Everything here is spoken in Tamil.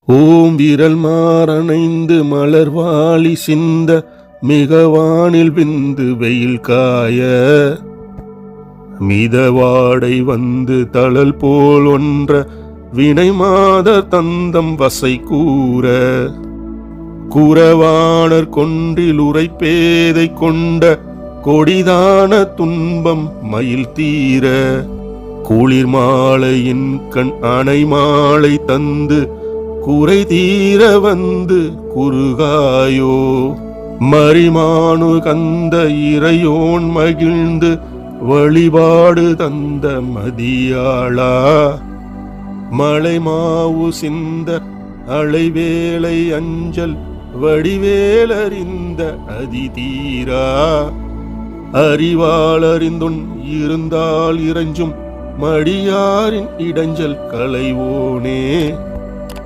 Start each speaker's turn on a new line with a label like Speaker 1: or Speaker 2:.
Speaker 1: ஓம் விரல் மாறணைந்து மலர்வாளி சிந்த மிகவானில் விந்து வெயில் காய மிதவாடை வந்து தளல் போல் ஒன்ற வினை மாதர் தந்தம் வசை கூற குறவாணர் கொன்றில் உரைப்பேதை கொண்ட கொடிதான துன்பம் மயில் தீர குளிர் மாலையின் கண் அணை மாலை தந்து குறை தீர வந்து குறுகாயோ மரிமானு கந்த இறையோன் மகிழ்ந்து வழிபாடு தந்த மதியாளா மலை மாவு சிந்த அலைவேலை அஞ்சல் வடிவேலறிந்த அதிதீரா அறிவாளறிந்துன் இருந்தால் இறைஞ்சும் மடியாரின் இடைஞ்சல் களைவோனே.